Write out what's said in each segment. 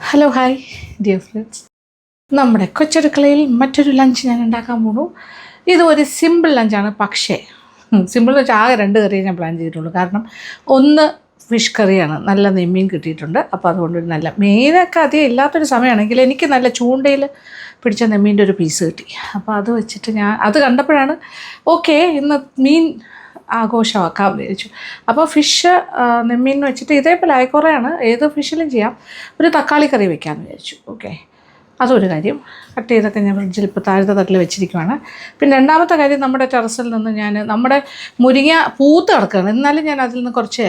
Hello hi dear friends, നമ്മുടെ കൊച്ചടുക്കളയിൽ മറ്റൊരു lunch ഞാൻ ഉണ്ടാക്കാൻ പോണു. ഇത് ഒരു സിമ്പിൾ ലഞ്ചാണ്. പക്ഷേ സിമ്പിൾ എന്ന് വെച്ചാൽ ആകെ 2 കറിയേ ഞാൻ പ്ലാൻ ചെയ്തിട്ടുള്ളൂ. കാരണം ഒന്ന് ഫിഷ് കറിയാണ്, നല്ല നെമ്മീൻ കിട്ടിയിട്ടുണ്ട്. അപ്പോൾ അതുകൊണ്ടൊരു നല്ല മീനൊക്കെ അധികം ഇല്ലാത്തൊരു സമയമാണെങ്കിൽ എനിക്ക് നല്ല ചൂണ്ടയിൽ പിടിച്ച നെമ്മീൻ്റെ ഒരു പീസ് കിട്ടി. അപ്പോൾ അത് വെച്ചിട്ട് ഞാൻ അത് കണ്ടപ്പോഴാണ് ഓക്കെ ഇന്ന് മീൻ ആഘോഷമാക്കാൻ വിചാരിച്ചു. അപ്പോൾ ഫിഷ് നെമ്മീൻ വെച്ചിട്ട് ഇതേപോലെ ആയിക്കോറയാണ്, ഏത് ഫിഷിലും ചെയ്യാം. ഒരു തക്കാളി കറി വെക്കാമെന്ന് വിചാരിച്ചു. ഓക്കെ, അതൊരു കാര്യം. കട്ട് ചെയ്തൊക്കെ ഞാൻ ഫ്രിഡ്ജിൽ ഇപ്പോൾ താഴത്തെ തട്ടിൽ വെച്ചിരിക്കുവാണ്. പിന്നെ രണ്ടാമത്തെ കാര്യം, നമ്മുടെ ടെറസിൽ നിന്ന് നമ്മുടെ മുരിങ്ങ പൂത്ത് കിടക്കുകയാണ്. എന്നാലും ഞാൻ അതിൽ നിന്ന് കുറച്ച്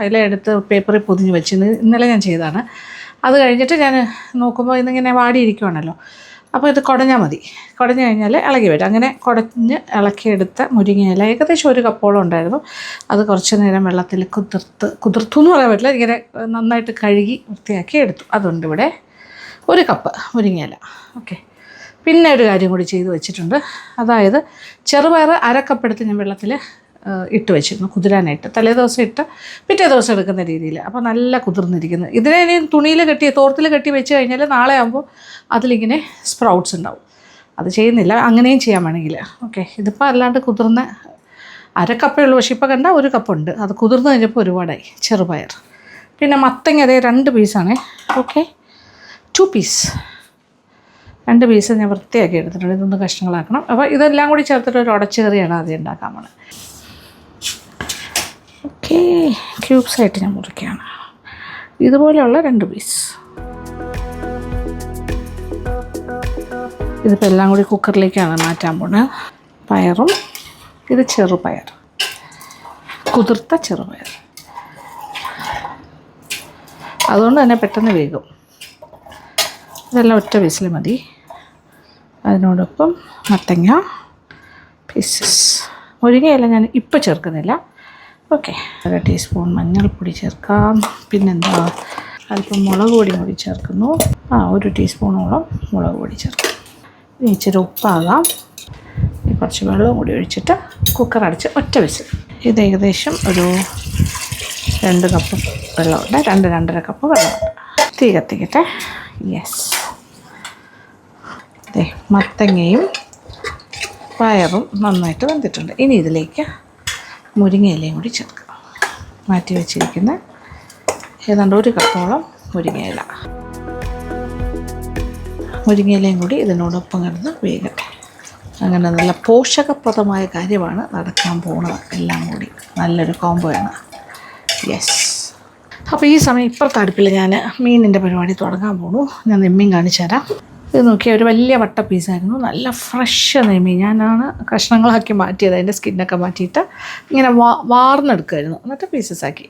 ഇല എടുത്ത് പേപ്പറിൽ പൊതിഞ്ഞ് വെച്ച് ഇന്നലെ ഞാൻ ചെയ്തതാണ്. അത് കഴിഞ്ഞിട്ട് ഞാൻ നോക്കുമ്പോൾ ഇന്നിങ്ങനെ വാടിയിരിക്കുവാണല്ലോ. അപ്പോൾ ഇത് കുടഞ്ഞാൽ മതി. കുടഞ്ഞു കഴിഞ്ഞാൽ ഇളകി വരും. അങ്ങനെ കുടഞ്ഞ് ഇളക്കിയെടുത്ത മുരിങ്ങയില ഏകദേശം 1 കപ്പോളം ഉണ്ടായിരുന്നു. അത് കുറച്ച് നേരം വെള്ളത്തിൽ കുതിർത്തു എന്ന് പറയാൻ പറ്റില്ല, ഇങ്ങനെ നന്നായിട്ട് കഴുകി വൃത്തിയാക്കി എടുത്തു. അതുകൊണ്ട് ഇവിടെ 1 കപ്പ് മുരിങ്ങയില. ഓക്കെ, പിന്നെ ഒരു കാര്യം കൂടി ചെയ്ത് വെച്ചിട്ടുണ്ട്. അതായത് ചെറുപയർ 1/2 കപ്പ് എടുത്ത് ഞാൻ വെള്ളത്തിൽ ഇട്ട് വെച്ചിരുന്നു കുതിരാനായിട്ട്. തലേ ദിവസം ഇട്ട് പിറ്റേ ദിവസം എടുക്കുന്ന രീതിയിൽ. അപ്പോൾ നല്ല കുതിർന്നിരിക്കുന്നത്. ഇതിനെ ഇനി തോർത്തിൽ കെട്ടി വെച്ച് കഴിഞ്ഞാൽ നാളെ ആകുമ്പോൾ അതിലിങ്ങനെ സ്പ്രൗട്ട്സ് ഉണ്ടാവും. അത് ചെയ്യുന്നില്ല, അങ്ങനെയും ചെയ്യാൻ വേണമെങ്കിൽ. ഓക്കെ, ഇതിപ്പോൾ അല്ലാണ്ട് കുതിർന്ന 1/2 കപ്പേ ഉള്ളൂ. പക്ഷേ ഇപ്പോൾ കണ്ട 1 കപ്പുണ്ട്. അത് കുതിർന്ന് കഴിഞ്ഞപ്പോൾ ഒരുപാടായി. ചെറുപയർ, പിന്നെ മത്തങ്ങ അതേ 2 പീസാണേ. ഓക്കെ, 2 പീസ് 2 പീസ് ഞാൻ വൃത്തിയാക്കി എടുത്തിട്ടുണ്ട്. ഇതൊന്ന് കഷ്ണങ്ങളാക്കണം. അപ്പോൾ ഇതെല്ലാം കൂടി ചേർത്തിട്ട് ഒരു ഉടച്ചുകറിയാണ് ആദ്യം ഉണ്ടാക്കാൻ പോണത്. ഓക്കെ, ക്യൂബ്സായിട്ട് ഞാൻ മുറിക്കുകയാണ്. ഇതുപോലെയുള്ള 2 പീസ്. ഇതിപ്പോൾ എല്ലാം കൂടി കുക്കറിലേക്കാണ് മാറ്റാൻ പോകുന്നത്. പയറും, ഇത് ചെറുപയർ, കുതിർത്ത ചെറുപയർ. അതുകൊണ്ട് തന്നെ പെട്ടെന്ന് വേകും. ഇതെല്ലാം ഒറ്റ പീസിൽ മതി. അതിനോടൊപ്പം മത്തങ്ങ പീസസ്. മുരിങ്ങയില ഞാൻ ഇപ്പോൾ ചേർക്കുന്നില്ല. ഓക്കെ, 1 ടീസ്പൂൺ മഞ്ഞൾപ്പൊടി ചേർക്കാം. പിന്നെന്താ, അല്പം മുളക് പൊടി കൂടി ചേർക്കുന്നു. 1 ടീസ്പൂണോളം മുളക് പൊടി ചേർക്കും. ഇനി ഇച്ചിരി ഉപ്പാകാം. കുറച്ച് വെള്ളവും കൂടി ഒഴിച്ചിട്ട് കുക്കർ അടച്ച് ഒറ്റ വിസിൽ. ഇത് ഏകദേശം ഒരു 2 കപ്പ് വെള്ളമുണ്ട്. 2-2.5 കപ്പ് വെള്ളമുണ്ട്. തീ കത്തിക്കട്ടെ. യെസ്, അതെ, മത്തങ്ങയും പയറും നന്നായിട്ട് വെന്തിട്ടുണ്ട്. ഇനി ഇതിലേക്ക് മുരിങ്ങയിലയും കൂടി ചേർക്കുക. മാറ്റി വെച്ചിരിക്കുന്ന ഏതാണ്ട് 1 കപ്പോളം മുരിങ്ങയിലയും കൂടി ഇതിനോടൊപ്പം കിടന്ന് വേഗട്ടെ. അങ്ങനെ നല്ല പോഷകപ്രദമായ കാര്യമാണ് നടക്കാൻ പോകുന്നത്. എല്ലാം കൂടി നല്ലൊരു കോംബോയാണ്. യെസ്. അപ്പോൾ ഈ സമയം ഇപ്പുറത്തെ അടുപ്പിൽ ഞാൻ മീനിൻ്റെ പരിപാടി തുടങ്ങാൻ പോണു. ഞാൻ നെമ്മീൻ കാണിച്ചു തരാം. ഇത് നോക്കിയാൽ ഒരു വലിയ വട്ട പീസായിരുന്നു. നല്ല ഫ്രഷ് നെമ്മീൻ. ഞാനാണ് കഷ്ണങ്ങളാക്കി മാറ്റിയത്. അതിൻ്റെ സ്കിന്നൊക്കെ മാറ്റിയിട്ട് ഇങ്ങനെ വാർന്നെടുക്കുമായിരുന്നു. എന്നിട്ട് പീസസാക്കി.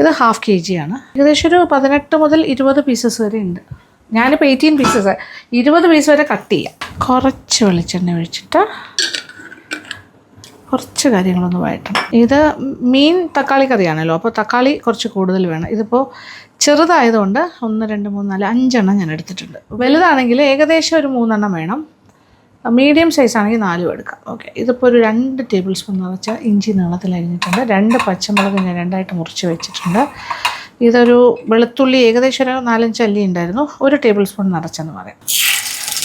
ഇത് 1/2 kg ആണ്. ഏകദേശം ഒരു 18 മുതൽ 20 പീസസ് വരെ ഉണ്ട്. ഞാനിപ്പോൾ 18 പീസസ്, 20 പീസ് വരെ കട്ട് ചെയ്യാം. കുറച്ച് വെളിച്ചെണ്ണ ഒഴിച്ചിട്ട് കുറച്ച് കാര്യങ്ങളൊന്ന് വഴറ്റണം. ഇത് മീൻ തക്കാളി കറിയാണല്ലോ, അപ്പോൾ തക്കാളി കുറച്ച് കൂടുതൽ വേണം. ഇതിപ്പോൾ ചെറുതായതുകൊണ്ട് 1, 2, 3, 4, 5 എണ്ണം ഞാൻ എടുത്തിട്ടുണ്ട്. വലുതാണെങ്കിൽ ഏകദേശം ഒരു 3 എണ്ണം വേണം. മീഡിയം സൈസ് ആണെങ്കിൽ 4 എടുക്കാം. ഓക്കെ, ഇതിപ്പോൾ ഒരു 2 ടേബിൾ സ്പൂൺ നിറച്ച ഇഞ്ചി നീളത്തിൽ അരിഞ്ഞിട്ടുണ്ട്. 2 പച്ചമുളക് ഞാൻ 2ആയിട്ട് മുറിച്ച് വെച്ചിട്ടുണ്ട്. ഇതൊരു വെളുത്തുള്ളി ഏകദേശം ഒരു 4-5 അല്ലി ഉണ്ടായിരുന്നു. 1 ടേബിൾ സ്പൂൺ നിറച്ചെന്ന് പറയാം.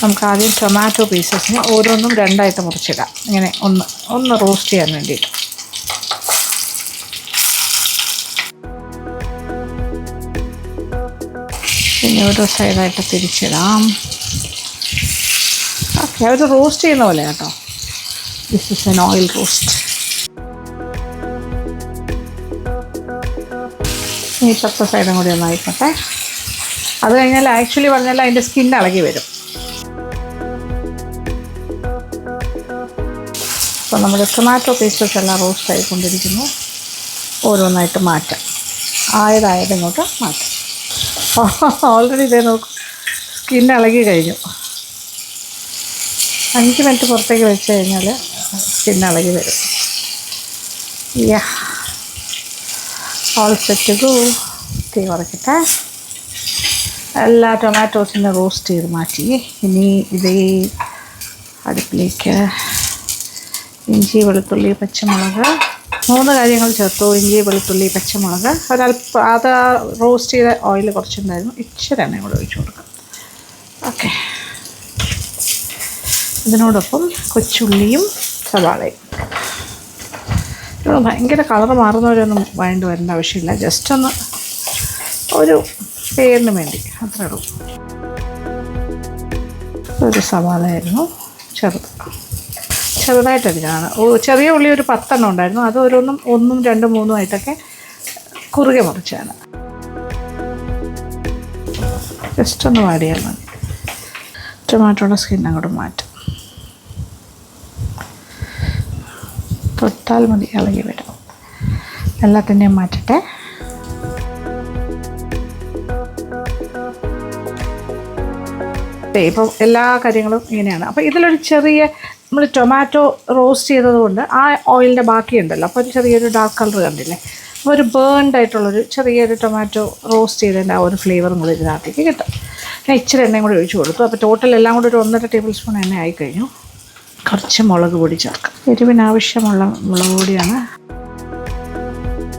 നമുക്ക് ആദ്യം ടൊമാറ്റോ പീസസിന് ഓരോന്നും 2ആയിട്ട് മുറിച്ചിടാം. ഇങ്ങനെ ഒന്ന് റോസ്റ്റ് ചെയ്യാൻ വേണ്ടിയിട്ട്. പിന്നെ ഓരോ സൈഡായിട്ട് തിരിച്ചിടാം. ഓക്കെ, അവർ റോസ്റ്റ് ചെയ്യുന്ന പോലെ കേട്ടോ. This is an oil roast. ഈ 10 സൈഡും കൂടി ഒന്നായിക്കോട്ടെ. അത് കഴിഞ്ഞാൽ ആക്ച്വലി പറഞ്ഞാൽ അതിൻ്റെ സ്കിൻ ഇളകി വരും. അപ്പോൾ നമ്മുടെ ടൊമാറ്റോ പേസ്റ്റസ് എല്ലാം റോസ്റ്റ് ആയിക്കൊണ്ടിരിക്കുന്നു. ഓരോന്നായിട്ട് മാറ്റാം. ആയതായത് ഇങ്ങോട്ട് മാറ്റാം. ഓൾറെഡി ഇതേ നോക്കും, സ്കിൻ ഇളകി കഴിഞ്ഞു. 5 മിനിറ്റ് പുറത്തേക്ക് വെച്ച് കഴിഞ്ഞാൽ സ്കിൻ ഇളകി വരും. All set go. തീ കുറയ്ക്കട്ടെ. എല്ലാ ടൊമാറ്റോസിനെ റോസ്റ്റ് ചെയ്ത് മാറ്റി. ഇനി ഇതേ അടുപ്പിലേക്ക് ഇഞ്ചി, വെളുത്തുള്ളി, പച്ചമുളക്, 3 കാര്യങ്ങൾ ചേർത്തു. ഇഞ്ചി, വെളുത്തുള്ളി, പച്ചമുളക്, ഒരല്പം അത് റോസ്റ്റ് ചെയ്ത ഓയിൽ കുറച്ചുണ്ടായിരുന്നു, ഇച്ചിരി എണ്ണയും കൂടെ ഒഴിച്ചു കൊടുക്കാം. ഓക്കെ, ഇതിനോടൊപ്പം കൊച്ചുള്ളിയും സവാളയും. ഭയങ്കര കളർ മാറുന്നവരൊന്നും വഴണ്ട് വരേണ്ട ആവശ്യമില്ല, ജസ്റ്റ് ഒന്ന് ഒരു പേരിന് വേണ്ടി അത്രേ ഉള്ളൂ. ഒരു സവാളയായിരുന്നു ചെറുതായിട്ടരിഞ്ഞാണ്. ചെറിയ ഉള്ളി ഒരു 10 എണ്ണം ഉണ്ടായിരുന്നു, അത് ഓരോന്നും 1, 2, 3 ആയിട്ടൊക്കെ കുറുകെ മുറിച്ചാണ്. ജസ്റ്റ് ഒന്ന് വാടിയാൽ മതി. ടൊമാറ്റോയുടെ സ്കിൻ അങ്ങോട്ട് മാറ്റും, തൊട്ടാൽ മതി ഇളകി വരും. എല്ലാത്തിൻ്റെയും മാറ്റട്ടെ. ഇപ്പം എല്ലാ കാര്യങ്ങളും ഇങ്ങനെയാണ്. അപ്പോൾ ഇതിലൊരു ചെറിയ നമ്മൾ ടൊമാറ്റോ റോസ്റ്റ് ചെയ്തതുകൊണ്ട് ആ ഓയിലിൻ്റെ ബാക്കിയുണ്ടല്ലോ, അപ്പോൾ ഒരു ചെറിയൊരു ഡാർക്ക് കളർ കണ്ടില്ലേ, അപ്പോൾ ഒരു ബേൺഡ് ആയിട്ടുള്ളൊരു ചെറിയൊരു ടൊമാറ്റോ റോസ്റ്റ് ചെയ്തതിൻ്റെ ആ ഒരു ഫ്ലേവറും കൂടി ഇതിനകത്തേക്ക് കിട്ടും. ഞാൻ ഇച്ചിരി എണ്ണയും കൂടി ഒഴിച്ചു കൊടുത്തു. അപ്പോൾ ടോട്ടൽ എല്ലാം കൂടി ഒരു 1.5 ടേബിൾ സ്പൂൺ എണ്ണ ആയിക്കഴിഞ്ഞു. കുറച്ച് മുളക് പൊടി ചേർക്കാം. എരിവിനാവശ്യമുള്ള മുളക് പൊടിയാണ്.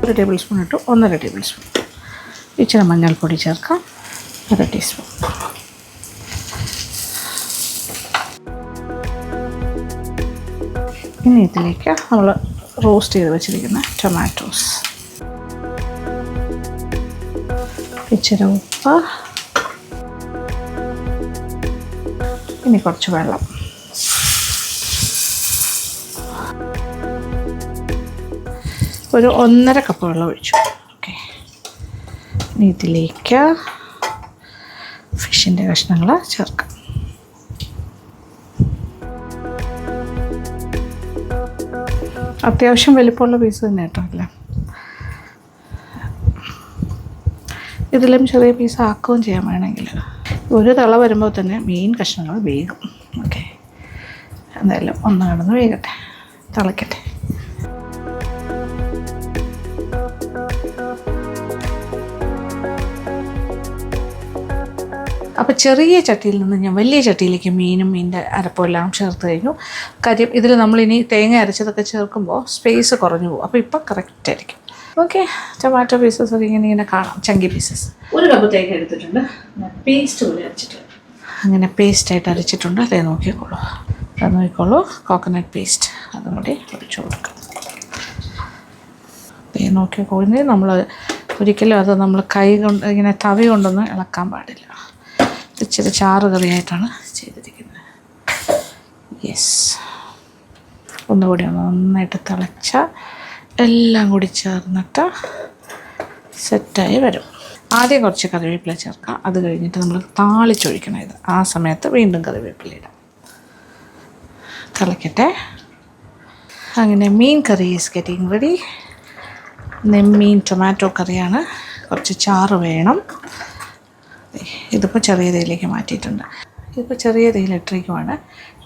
1 ടേബിൾ സ്പൂൺ ഇട്ടു. 1.5 ടേബിൾ സ്പൂൺ. ഇച്ചിരി മഞ്ഞൾപ്പൊടി ചേർക്കാം, 1 ടീസ്പൂൺ. ഇനി ഇതിലേക്ക് നമ്മൾ റോസ്റ്റ് ചെയ്ത് വെച്ചിരിക്കുന്ന ടൊമാറ്റോസ്, ഇച്ചിരി ഉപ്പ്, ഇനി കുറച്ച് വെള്ളം. ഒരു 1.5 കപ്പ് വെള്ളം ഒഴിച്ചു. ഓക്കെ, ഇനി ഇതിലേക്ക് ഫിഷിൻ്റെ കഷ്ണങ്ങൾ ചേർക്കാം. അത്യാവശ്യം വലിപ്പമുള്ള പീസ് തന്നെ കേട്ടോ. അല്ല, ഇതിലും ചെറിയ പീസ് ആക്കുകയും ചെയ്യാൻ വേണമെങ്കിൽ. ഒരു തിള വരുമ്പോൾ തന്നെ മീൻ കഷ്ണങ്ങൾ വേകും. ഓക്കെ, എന്തായാലും ഒന്ന് കിടന്ന് വേകട്ടെ, തിളയ്ക്കട്ടെ. അപ്പോൾ ചെറിയ ചട്ടിയിൽ നിന്ന് ഞാൻ വലിയ ചട്ടിയിലേക്ക് മീനും മീനിൻ്റെ അരപ്പും എല്ലാം ചേർത്ത് കഴിഞ്ഞു. കാര്യം ഇതിൽ നമ്മളിനി തേങ്ങ അരച്ചതൊക്കെ ചേർക്കുമ്പോൾ സ്പേസ് കുറഞ്ഞു പോകും. അപ്പോൾ ഇപ്പം കറക്റ്റായിരിക്കും. ഓക്കെ, ടൊമാറ്റോ പീസസ് ഒക്കെ ഇങ്ങനെ കാണാം, ചങ്കി പീസസ്. 1 കപ്പ് തേങ്ങ എടുത്തിട്ടുണ്ട്, പേസ്റ്റ് പോലെ അരച്ചിട്ടുണ്ട്. അങ്ങനെ പേസ്റ്റായിട്ട് അരച്ചിട്ടുണ്ട്. അതേ നോക്കിക്കോളൂ, അത് നോക്കിക്കോളൂ. കോക്കനട്ട് പേസ്റ്റ് അതും കൂടി ഒഴിച്ചു കൊടുക്കാം. അതേ നോക്കിക്കോളൂ. നമ്മൾ ഒരിക്കലും അത് നമ്മൾ കൈ കൊണ്ട് ഇങ്ങനെ തവി കൊണ്ടൊന്നും ഇളക്കാൻ പാടില്ല. ഇച്ചിരി ചാറ് കറിയായിട്ടാണ് ചെയ്തിരിക്കുന്നത്. യെസ്, ഒന്നുകൂടി ഒന്ന് നന്നായിട്ട് തിളച്ച എല്ലാം കൂടി ചേർന്നിട്ട് സെറ്റായി വരും. ആദ്യം കുറച്ച് കറിവേപ്പില ചേർക്കാം, അത് കഴിഞ്ഞിട്ട് നമ്മൾ താളിച്ചൊഴിക്കണം. ഇത് ആ സമയത്ത് വീണ്ടും കറിവേപ്പില ഇടാം. തിളക്കട്ടെ. അങ്ങനെ മീൻ കറി ഈസ് ഗെറ്റിംഗ് റെഡി. നെമ്മീൻ ടൊമാറ്റോ കറിയാണ്. കുറച്ച് ചാറ് വേണം. ഇതിപ്പോൾ ചെറിയ തീയിലേക്ക് മാറ്റിയിട്ടുണ്ട്. ഇതിപ്പോൾ ചെറിയ തീയിലിട്ടിരിക്കുവാണ്.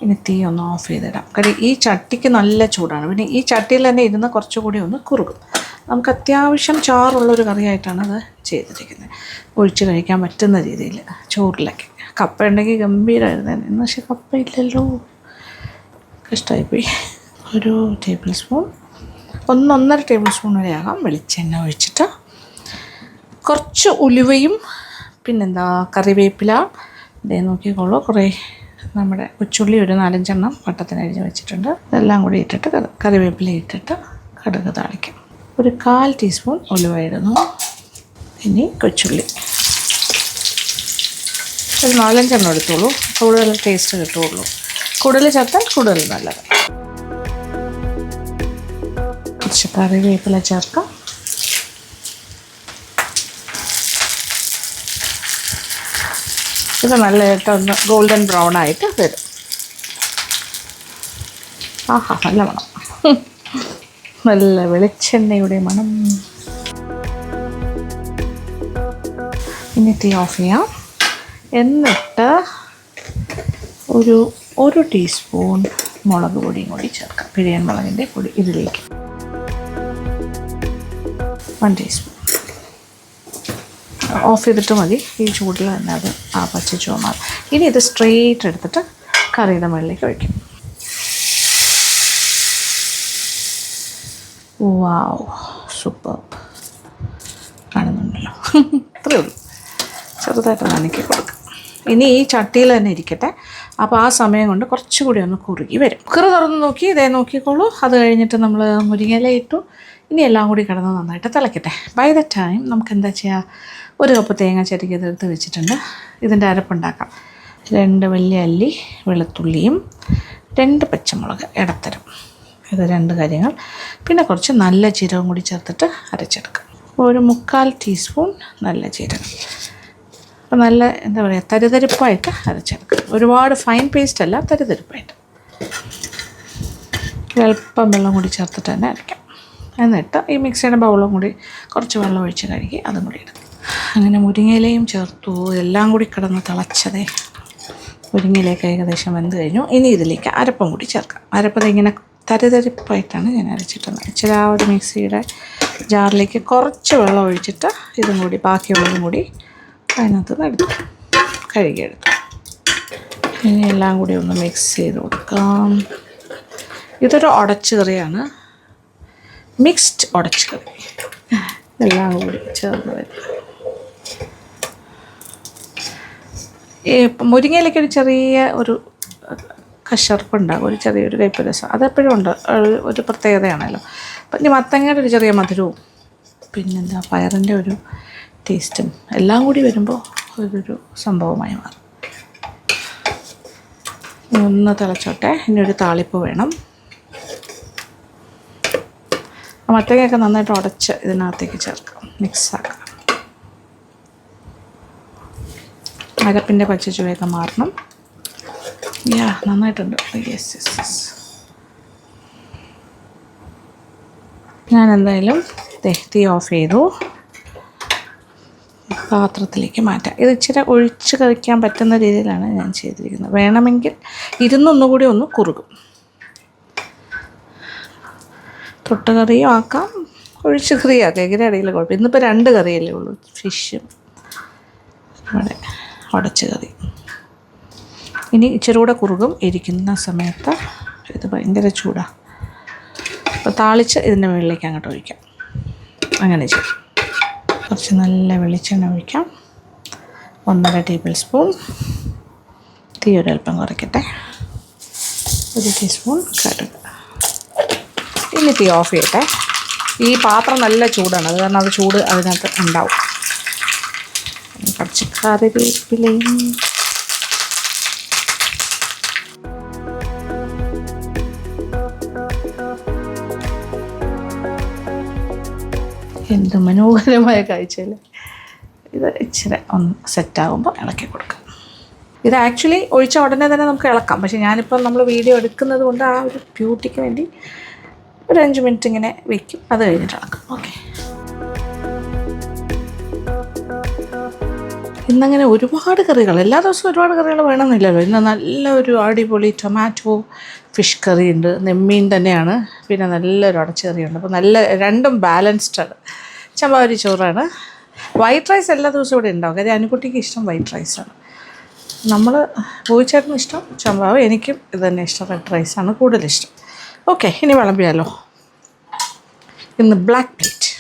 ഇനി തീ ഒന്ന് ഓഫ് ചെയ്തിടാം. കാര്യം ഈ ചട്ടിക്ക് നല്ല ചൂടാണ്. പിന്നെ ഈ ചട്ടിയിൽ തന്നെ ഇരുന്ന് കുറച്ചുകൂടി ഒന്ന് കുറുകും. നമുക്ക് അത്യാവശ്യം ചാറുള്ളൊരു കറിയായിട്ടാണ് അത് ചെയ്തിരിക്കുന്നത്. ഒഴിച്ച് കഴിക്കാൻ പറ്റുന്ന രീതിയിൽ ചോറിലൊക്കെ. കപ്പ ഉണ്ടെങ്കിൽ ഗംഭീരമായിരുന്നു ഇന്ന്, പക്ഷേ കപ്പ ഇല്ലല്ലോ, കഷ്ടമായിപ്പോയി. 1 ടേബിൾ സ്പൂൺ, 1.5 ടേബിൾ സ്പൂൺ വരെ ആകാം വെളിച്ചെണ്ണ ഒഴിച്ചിട്ട്, കുറച്ച് ഉലുവയും പിന്നെന്താ കറിവേപ്പില. ഇതേ നോക്കിക്കോളൂ, കുറേ നമ്മുടെ കൊച്ചുള്ളി ഒരു 4-5 എണ്ണം വട്ടത്തിന് അരിഞ്ഞ് വെച്ചിട്ടുണ്ട്. ഇതെല്ലാം കൂടി ഇട്ടിട്ട് കറിവേപ്പില ഇട്ടിട്ട് കടുക് താളിക്കും. ഒരു 1/4 ടീസ്പൂൺ ഉലുവ ഇടുന്നു. ഇനി കൊച്ചുള്ളി ഒരു 4-5 എണ്ണം എടുത്തോളൂ, കൂടുതൽ ടേസ്റ്റ് കിട്ടുള്ളൂ. കൂടുതൽ ചേർത്താൽ കൂടുതൽ നല്ലത്. കുറച്ച് കറിവേപ്പില ചേർക്കാം. ഇത് നല്ലതായിട്ടൊന്ന് ഗോൾഡൻ ബ്രൗൺ ആയിട്ട് വരും. ആഹാ, നല്ല മണം, നല്ല വെളിച്ചെണ്ണയുടെ മണം. ഇനി തീ ഓഫ് ചെയ്യാം. എന്നിട്ട് ഒരു 1 ടീസ്പൂൺ മുളക് പൊടിയും കൂടി ചേർക്കാം. പിരിയൻ മുളകിൻ്റെ പൊടി ഇതിലേക്ക് 1 ടീസ്പൂൺ. ഓഫ് ചെയ്തിട്ട് മതി, ഈ ചൂടിൽ തന്നെ അത് ആ പച്ച ചുവന്ന. ഇനി ഇത് സ്ട്രെയിറ്റ് എടുത്തിട്ട് കറിയുടെ മുകളിലേക്ക് ഒഴിക്കും. വാവ്, സൂപ്പർ. കാണുന്നുണ്ടല്ലോ. ഇത്രയേ ഉള്ളൂ. ചെറുതായിട്ട് നനയ്ക്കി കൊടുക്കാം. ഇനി ഈ ചട്ടിയിൽ തന്നെ ഇരിക്കട്ടെ. അപ്പോൾ ആ സമയം കൊണ്ട് കുറച്ചുകൂടി ഒന്ന് കുറുകി വരും. കുക്കറ് തുറന്ന് നോക്കി ഇതേ നോക്കിക്കോളൂ. അത് കഴിഞ്ഞിട്ട് നമ്മൾ മുരിങ്ങയില ഇട്ടു. ഇനി എല്ലാം കൂടി കിടന്ന് നന്നായിട്ട് തിളയ്ക്കട്ടെ. ബൈ ദ ടൈം നമുക്ക് എന്താ ചെയ്യുക, ഒരു കപ്പ് തേങ്ങ ചെറുക്കിയതെടുത്ത് വെച്ചിട്ടുണ്ട്. ഇതിൻ്റെ അരപ്പുണ്ടാക്കാം. 2 വലിയ അല്ലി വെളുത്തുള്ളിയും 2 പച്ചമുളക് ഇടത്തരം, ഇത് 2 കാര്യങ്ങൾ. പിന്നെ കുറച്ച് നല്ല ജീരകം കൂടി ചേർത്തിട്ട് അരച്ചെടുക്കാം. ഒരു 3/4 ടീസ്പൂൺ നല്ല ജീരകം. അപ്പോൾ നല്ല എന്താ പറയുക, തരിതരിപ്പായിട്ട് അരച്ചെടുക്കാം. ഒരുപാട് ഫൈൻ പേസ്റ്റ് അല്ല, തരിതരിപ്പായിട്ട്. അല്പം വെള്ളം കൂടി ചേർത്തിട്ട് തന്നെ അരയ്ക്കാം. എന്നിട്ട് ഈ മിക്സിയുടെ ബൗളും കൂടി കുറച്ച് വെള്ളം ഒഴിച്ച് കഴുകി അതും കൂടി ഇടും. അങ്ങനെ മുരിങ്ങയിലയും ചേർത്തു. എല്ലാം കൂടി കിടന്ന് തിളച്ചതേ. മുരിങ്ങയിലേക്ക് ഏകദേശം വെന്ത് കഴിഞ്ഞു. ഇനി ഇതിലേക്ക് അരപ്പം കൂടി ചേർക്കാം. അരപ്പത് ഇങ്ങനെ തരിതരിപ്പായിട്ടാണ് ഞാൻ അരച്ചിട്ടുള്ളത്. ഇച്ചിരി ആ ഒരു മിക്സിയുടെ ജാറിലേക്ക് കുറച്ച് വെള്ളം ഒഴിച്ചിട്ട് ഇതും കൂടി ബാക്കിയുള്ളതും കൂടി അതിനകത്ത് നിന്ന് എടുത്തു കഴുകിയെടുത്തു. ഇനി എല്ലാം കൂടി ഒന്ന് മിക്സ് ചെയ്ത് കൊടുക്കാം. ഇതൊരു ഉടച്ച് കറിയാണ്, മിക്സ്ഡ് ഉടച്ച് കറി. എല്ലാം കൂടി ചേർന്ന് വരും. ഈ മുരിങ്ങയിലേക്ക് ഒരു ചെറിയ ഒരു കശർപ്പുണ്ടാകും, ഒരു ചെറിയൊരു കയ്പ്പ് രസം. അതെപ്പോഴും ഉണ്ട്, ഒരു പ്രത്യേകതയാണല്ലോ. അപ്പം ഇനി മത്തങ്ങയുടെ ഒരു ചെറിയ മധുരവും പിന്നെന്താ പയറിൻ്റെ ഒരു ടേസ്റ്റും എല്ലാം കൂടി വരുമ്പോൾ അതൊരു സംഭവമായി മാറും. ഒന്ന് തിളച്ചോട്ടെ. ഇനി ഒരു താളിപ്പ് വേണം. മത്തങ്ങയൊക്കെ നന്നായിട്ട് ഉടച്ച് ഇതിനകത്തേക്ക് ചേർക്കാം, മിക്സാക്കാം. അരപ്പിൻ്റെ പച്ച ചുവയൊക്കെ മാറണം. നന്നായിട്ടുണ്ട്. യെസ്. ഞാൻ എന്തായാലും തീ ഓഫ് ചെയ്തു. പാത്രത്തിലേക്ക് മാറ്റാം. ഇത് ഇച്ചിരി ഒഴിച്ച് കഴിക്കാൻ പറ്റുന്ന രീതിയിലാണ് ഞാൻ ചെയ്തിരിക്കുന്നത്. വേണമെങ്കിൽ ഇരുന്നൊന്നുകൂടി ഒന്ന് കുറുകും. തൊട്ടുകറിയും ആക്കാം, ഒഴിച്ച് കറിയാക്കാം. എങ്ങനെ ഇടയിൽ കുഴപ്പം. ഇന്നിപ്പോൾ 2 കറിയല്ലേ ഉള്ളൂ, ഫിഷും ഇവിടെ ഉടച്ച് കറി. ഇനി ഇച്ചിരി കൂടെ കുറുകും. ഇരിക്കുന്ന സമയത്ത് ഇത് ഭയങ്കര ചൂടാണ്. അപ്പോൾ താളിച്ച് ഇതിൻ്റെ മുകളിലേക്ക് അങ്ങോട്ട് ഒഴിക്കാം. അങ്ങനെ ചെയ്യും. കുറച്ച് നല്ല വെളിച്ചെണ്ണ ഒഴിക്കാം. 1.5 ടേബിൾ സ്പൂൺ. തീ ഒരൽപ്പം കുറയ്ക്കട്ടെ. 1 ടീസ്പൂൺ കടുക്. ഇനി തീ ഓഫ് ചെയ്യട്ടെ. ഈ പാത്രം നല്ല ചൂടാണ്, അത് കാരണം അത് ചൂട് അതിനകത്ത് ഉണ്ടാവും. കുറച്ച് കറിവേപ്പിലയും എന്ത് മനോഹരമായ കാഴ്ചയല്ലേ. ഇത് ഇച്ചിരി ഒന്ന് സെറ്റാകുമ്പോൾ ഇളക്കി കൊടുക്കാം. ഇത് ആക്ച്വലി ഒഴിച്ച ഉടനെ തന്നെ നമുക്ക് ഇളക്കാം. പക്ഷേ ഞാനിപ്പോൾ നമ്മൾ വീഡിയോ എടുക്കുന്നത് കൊണ്ട് ആ ഒരു ബ്യൂട്ടിക്ക് വേണ്ടി ഒരു 5 മിനിറ്റ് ഇങ്ങനെ വയ്ക്കും. അത് കഴിഞ്ഞിട്ട് ഇളക്കാം. ഓക്കെ. ഇന്നങ്ങനെ ഒരുപാട് കറികൾ, എല്ലാ ദിവസവും ഒരുപാട് കറികൾ വേണമെന്നില്ലല്ലോ. ഇന്ന് നല്ലൊരു അടിപൊളി ടൊമാറ്റോ ഫിഷ് കറി ഉണ്ട്. നെമ്മീൻ തന്നെയാണ്. പിന്നെ നല്ലൊരു ഉടച്ച് കറിയുണ്ട്. അപ്പോൾ നല്ല രണ്ടും ബാലൻസ്ഡാണ്. ചമ്പാവരി ചോറാണ്. വൈറ്റ് റൈസ് എല്ലാ ദിവസവും ഇവിടെ ഉണ്ടാവും. കാര്യം അനുകുട്ടിക്ക് ഇഷ്ടം വൈറ്റ് റൈസാണ്. നമ്മൾ പൂച്ചേട്ടനും ഇഷ്ടം ചമ്പാവ്, എനിക്കും ഇത് തന്നെ ഇഷ്ടം. റെഡ് റൈസാണ് കൂടുതലിഷ്ടം. ഓക്കെ, ഇനി വിളമ്പിയാലോ. ഇന്ന് ബ്ലാക്ക് പ്ലേറ്റ്.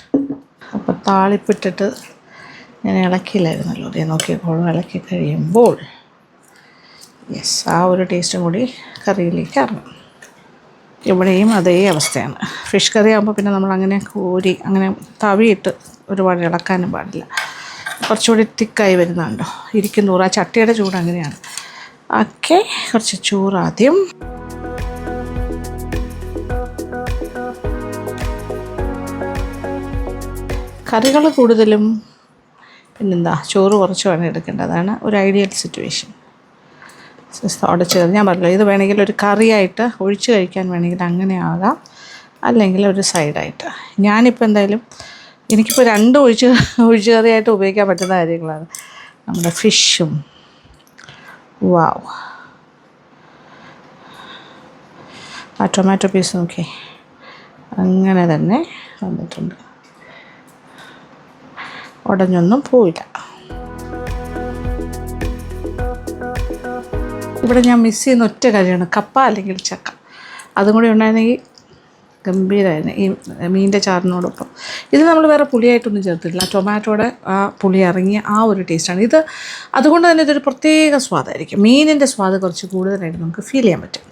അപ്പോൾ താളിപ്പിട്ടിട്ട് ഞാൻ ഇളക്കിയില്ലായിരുന്നല്ലോ. അതേ നോക്കിയപ്പോൾ ഇളക്കി കഴിയുമ്പോൾ ആ ഒരു ടേസ്റ്റും കൂടി കറിയിലേക്ക് ഇറങ്ങും. ഇവിടെയും അതേ അവസ്ഥയാണ്. ഫിഷ് കറി ആകുമ്പോൾ പിന്നെ നമ്മൾ അങ്ങനെ കോരി അങ്ങനെ തവിയിട്ട് ഒരുപാട് ഇളക്കാനും പാടില്ല. കുറച്ചുകൂടി തിക്കായി വരുന്നുണ്ടോ ഇരിക്കുന്നൂറ്. ആ ചട്ടിയുടെ ചൂട് അങ്ങനെയാണ്. ഓക്കെ, കുറച്ച് ചോറാദ്യം. കറികൾ കൂടുതലും പിന്നെന്താ ചോറ് കുറച്ച് വേണം എടുക്കേണ്ടത്. അതാണ് ഒരു ഐഡിയൽ സിറ്റുവേഷൻ. ഉടച്ച് കറി ഞാൻ പറഞ്ഞല്ലോ, ഇത് വേണമെങ്കിൽ ഒരു കറിയായിട്ട് ഒഴിച്ച് കഴിക്കാൻ വേണമെങ്കിൽ അങ്ങനെ ആകാം, അല്ലെങ്കിൽ ഒരു സൈഡായിട്ട്. ഞാനിപ്പോൾ എന്തായാലും എനിക്കിപ്പോൾ 2 ഒഴിച്ച് കറിയായിട്ട് ഉപയോഗിക്കാൻ പറ്റുന്ന കാര്യങ്ങളാണ്. നമ്മുടെ ഫിഷും വാവ്, ആ ടൊമാറ്റോ പീസ് നോക്കി അങ്ങനെ തന്നെ വന്നിട്ടുണ്ട്. ഉടഞ്ഞൊന്നും പോയില്ല. ഇവിടെ ഞാൻ മിസ് ചെയ്യുന്ന ഒറ്റ കാര്യമാണ് കപ്പ അല്ലെങ്കിൽ ചക്ക. അതും കൂടി ഉണ്ടായിരുന്നെങ്കിൽ ഗംഭീരമായിരുന്നു ഈ മീനിൻ്റെ ചാറിനോടൊപ്പം. ഇത് നമ്മൾ വേറെ പുളിയായിട്ടൊന്നും ചേർത്തിട്ടില്ല, ടൊമാറ്റോയുടെ ആ പുളി ഇറങ്ങിയ ആ ഒരു ടേസ്റ്റാണ് ഇത്. അതുകൊണ്ട് തന്നെ ഇതൊരു പ്രത്യേക സ്വാദായിരിക്കും. മീനിൻ്റെ സ്വാദ് കുറച്ച് കൂടുതലായിട്ട് നമുക്ക് ഫീൽ ചെയ്യാൻ പറ്റും.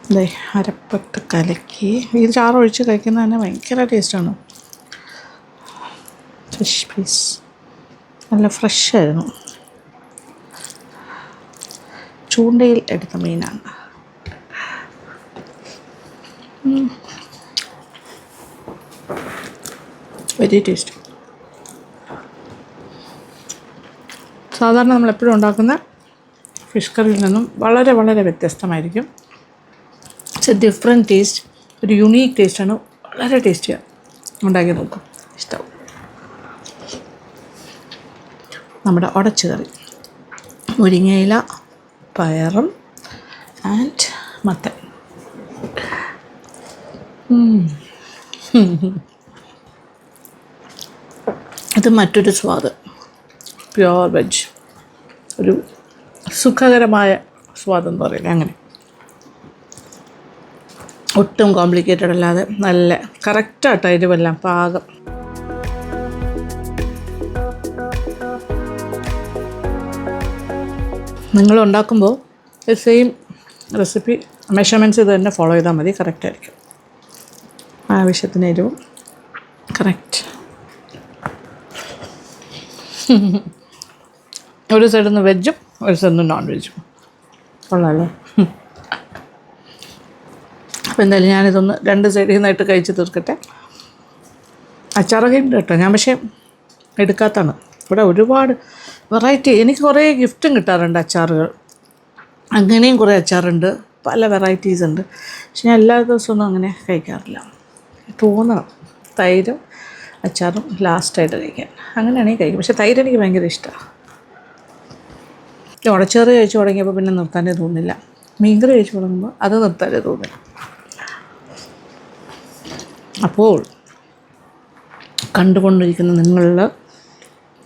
അതെ, അരപ്പത്ത് കലക്കി ഇത് ചാറൊഴിച്ച് കഴിക്കുന്നത് തന്നെ ഭയങ്കര ടേസ്റ്റാണ്. ഫിഷ് പീസ് നല്ല ഫ്രഷായിരുന്നു, ചൂണ്ടയിൽ എടുത്ത മീനാണ്. Very tasty. സാധാരണ നമ്മളെപ്പോഴും ഉണ്ടാക്കുന്ന ഫിഷ് കറിയിൽ നിന്നും വളരെ വളരെ വ്യത്യസ്തമായിരിക്കും. ഇറ്റ്സ് എ ഡിഫറെൻറ്റ് ടേസ്റ്റ്, ഒരു യുണീക്ക് ടേസ്റ്റാണ്. വളരെ ടേസ്റ്റിയാണ്, ഉണ്ടാക്കി നോക്കും, ഇഷ്ടമാവും. നമ്മുടെ ഉടച്ച് കറി, മുരിങ്ങയില, പയറും ആൻഡ് മത്തൻ. ഇത് മറ്റൊരു സ്വാദ്, പ്യുവർ വെജ്, ഒരു സുഖകരമായ സ്വാദെന്ന് പറയില്ല, അങ്ങനെ ഒട്ടും കോംപ്ലിക്കേറ്റഡ് അല്ലാതെ നല്ല കറക്റ്റായിട്ട് എരിവെല്ലാം പാകം. നിങ്ങൾ ഉണ്ടാക്കുമ്പോൾ സെയിം റെസിപ്പി മെഷർമെൻറ്റ്സ് ഇത് തന്നെ ഫോളോ ചെയ്താൽ മതി, കറക്റ്റായിരിക്കും. ആവശ്യത്തിന് എരിവും കറക്റ്റ്. ഒരു സൈഡിൽ നിന്ന് വെജും ഒരു സൈഡിൽ നിന്ന് നോൺ വെജും കൊള്ളാമല്ലോ. അപ്പോൾ എന്തായാലും ഞാനിതൊന്ന് രണ്ട് സൈഡിൽ നിന്നായിട്ട് കഴിച്ച് തീർക്കട്ടെ. അച്ചാറൊക്കെ ഉണ്ട് കേട്ടോ, ഞാൻ പക്ഷേ എടുക്കാത്തതാണ്. ഇവിടെ ഒരുപാട് വെറൈറ്റി, എനിക്ക് കുറേ ഗിഫ്റ്റും കിട്ടാറുണ്ട് അച്ചാറുകൾ, അങ്ങനെയും കുറേ അച്ചാറുണ്ട്, പല വെറൈറ്റീസ് ഉണ്ട്. പക്ഷെ ഞാൻ എല്ലാ ദിവസമൊന്നും അങ്ങനെ കഴിക്കാറില്ല. തോന്നണം തൈരും അച്ചാറും ലാസ്റ്റായിട്ട് കഴിക്കാൻ, അങ്ങനെയാണെങ്കിൽ കഴിക്കും. പക്ഷേ തൈര് എനിക്ക് ഭയങ്കര ഇഷ്ടമാണ്. ഉടച്ചേറ് കഴിച്ച് തുടങ്ങിയപ്പോൾ പിന്നെ നിർത്താനേ തോന്നില്ല, മീൻകറി കഴിച്ച് തുടങ്ങുമ്പോൾ അത് നിർത്താനേ തോന്നില്ല. അപ്പോൾ കണ്ടുകൊണ്ടിരിക്കുന്ന നിങ്ങളിൽ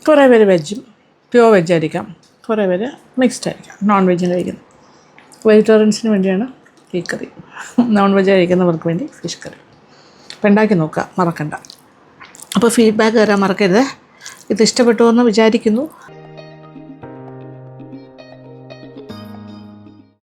കുറേ പേര് വെജും പ്യുവർ വെജായിരിക്കാം, കുറേ പേര് മിക്സ്ഡ് ആയിരിക്കാം, നോൺ വെജും കഴിക്കുന്നത്. വെജിറ്റേറിയൻസിന് വേണ്ടിയാണ് ഈ കറി, നോൺ വെജ് കഴിക്കുന്നവർക്ക് വേണ്ടി ഫിഷ് കറി. അപ്പോൾ ഉണ്ടാക്കി നോക്കുക, മറക്കണ്ട. അപ്പോൾ ഫീഡ്ബാക്ക് തരാൻ മറക്കരുത്. ഇത് ഇഷ്ടപ്പെട്ടു എന്ന് വിചാരിക്കുന്നു.